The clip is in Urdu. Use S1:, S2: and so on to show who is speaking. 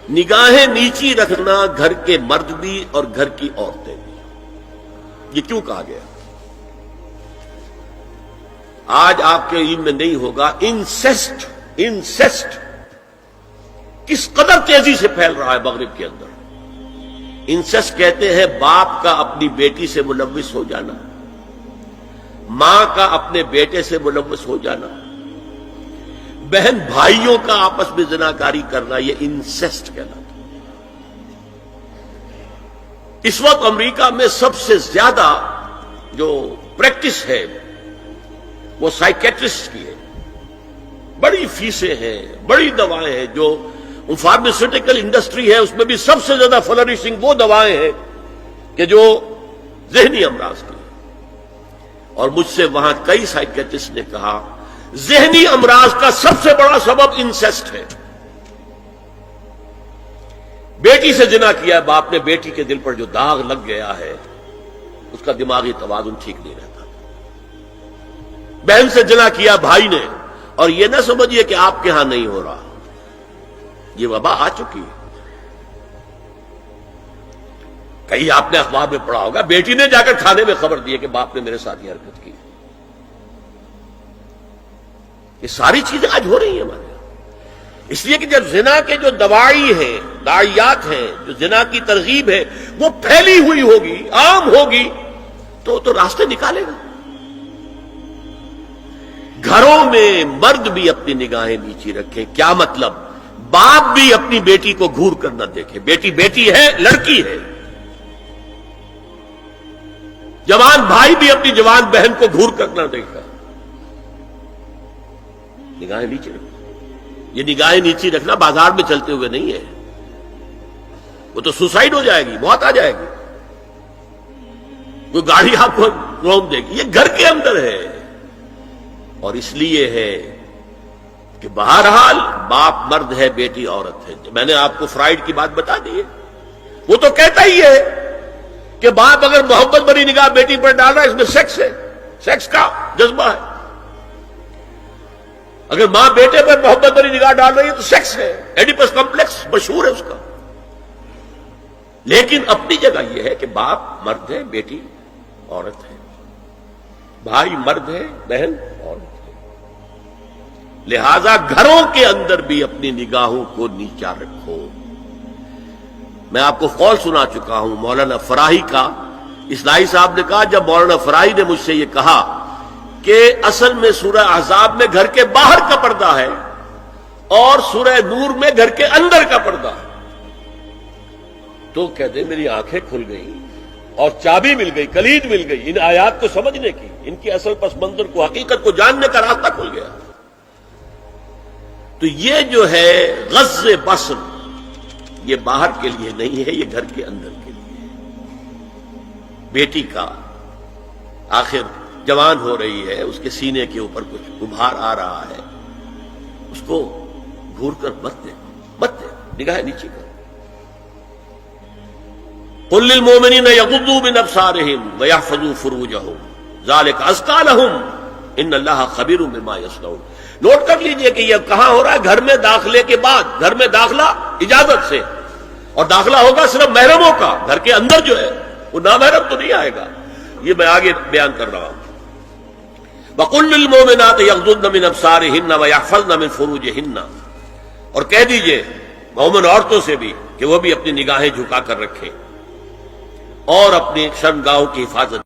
S1: نگاہیں نیچی رکھنا گھر کے مرد بھی اور گھر کی عورتیں بھی، یہ کیوں کہا گیا؟ آج آپ کے علم میں نہیں ہوگا انسیسٹ کس قدر تیزی سے پھیل رہا ہے مغرب کے اندر۔ انسیسٹ کہتے ہیں باپ کا اپنی بیٹی سے ملوث ہو جانا، ماں کا اپنے بیٹے سے ملوث ہو جانا، بہن بھائیوں کا آپس میں زناکاری کرنا، یہ انسیسٹ کہلاتا ہے۔ اس وقت امریکہ میں سب سے زیادہ جو پریکٹس ہے وہ سائیکیٹرسٹ کی ہے، بڑی فیسیں ہیں، بڑی دوائیں ہیں، جو فارماسیوٹیکل انڈسٹری ہے اس میں بھی سب سے زیادہ فلرشنگ وہ دوائیں ہیں کہ جو ذہنی امراض کی ہیں۔ اور مجھ سے وہاں کئی سائیکیٹرسٹ نے کہا ذہنی امراض کا سب سے بڑا سبب انسیسٹ ہے۔ بیٹی سے زنا کیا ہے باپ نے، بیٹی کے دل پر جو داغ لگ گیا ہے اس کا دماغی توازن ٹھیک نہیں رہتا۔ بہن سے زنا کیا بھائی نے، اور یہ نہ سمجھیے کہ آپ کے ہاں نہیں ہو رہا، یہ وبا آ چکی ہے۔ کہیں آپ نے اخبار میں پڑھا ہوگا بیٹی نے جا کر تھانے میں خبر دی کہ باپ نے میرے ساتھ یہ حرکت کی۔ یہ ساری چیزیں آج ہو رہی ہیں ہمارے یہاں، اس لیے کہ جب زنا کے جو دوائی ہیں، داعیات ہیں، جو زنا کی ترغیب ہے وہ پھیلی ہوئی ہوگی، عام ہوگی، تو راستے نکالے گا۔ گھروں میں مرد بھی اپنی نگاہیں نیچی رکھیں۔ کیا مطلب؟ باپ بھی اپنی بیٹی کو گھور کر نہ دیکھے، بیٹی بیٹی ہے، لڑکی ہے۔ جوان بھائی بھی اپنی جوان بہن کو گھور کر نہ دیکھا۔ نگاہیں نیچی رکھو۔ یہ نگاہیں نیچی رکھنا بازار میں چلتے ہوئے نہیں ہے، وہ تو سوسائڈ ہو جائے گی، موت آ جائے گی، کوئی گاڑی آپ کو روک دے گی۔ یہ گھر کے اندر ہے، اور اس لیے ہے کہ بہرحال باپ مرد ہے، بیٹی عورت ہے۔ میں نے آپ کو فرائیڈ کی بات بتا دی ہے، وہ تو کہتا ہی ہے کہ باپ اگر محبت بھری نگاہ بیٹی پر ڈال رہا ہے اس میں سیکس ہے، سیکس کا جذبہ ہے۔ اگر ماں بیٹے پر محبت بھری نگاہ ڈال رہی ہے تو سیکس ہے، ایڈیپس کمپلیکس مشہور ہے اس کا۔ لیکن اپنی جگہ یہ ہے کہ باپ مرد ہے، بیٹی عورت ہے، بھائی مرد ہے، بہن عورت ہے۔ لہذا گھروں کے اندر بھی اپنی نگاہوں کو نیچا رکھو۔ میں آپ کو قول سنا چکا ہوں مولانا فراہی کا۔ اصلاحی صاحب نے کہا جب مولانا فراہی نے مجھ سے یہ کہا کہ اصل میں سورہ احزاب میں گھر کے باہر کا پردہ ہے اور سورہ نور میں گھر کے اندر کا پردہ ہے، تو کہتے میری آنکھیں کھل گئیں اور چابی مل گئی، کلید مل گئی ان آیات کو سمجھنے کی، ان کی اصل پس منظر کو، حقیقت کو جاننے کا راستہ کھل گیا۔ تو یہ جو ہے غض بصر، یہ باہر کے لیے نہیں ہے، یہ گھر کے اندر کے لیے ہے۔ بیٹی کا آخر جوان ہو رہی ہے، اس کے سینے کے اوپر کچھ ابھار آ رہا ہے، اس کو گھور کر مت دے، نگاہ نیچے کر۔ قل للمؤمنین یغضوا من ابصارہم ویحفظوا فروجہم ذلک ازکی لہم ان اللہ خبیر بما یصنعون۔ نوٹ کر لیجئے کہ یہ کہاں ہو رہا ہے؟ گھر میں داخلے کے بعد۔ گھر میں داخلہ اجازت سے، اور داخلہ ہوگا صرف محرموں کا، گھر کے اندر جو ہے وہ نامحرم تو نہیں آئے گا۔ یہ میں آگے بیان کر رہا ہوں۔ وَقُلْ لِلْمُؤْمِنَاتِ يَغْضُضْنَ مِنْ أَبْصَارِهِنَّ وَيَحْفَظْنَ مِنْ فُرُوجِهِنَّ، اور کہہ دیجئے مومن عورتوں سے بھی کہ وہ بھی اپنی نگاہیں جھکا کر رکھیں اور اپنی شرمگاہوں کی حفاظت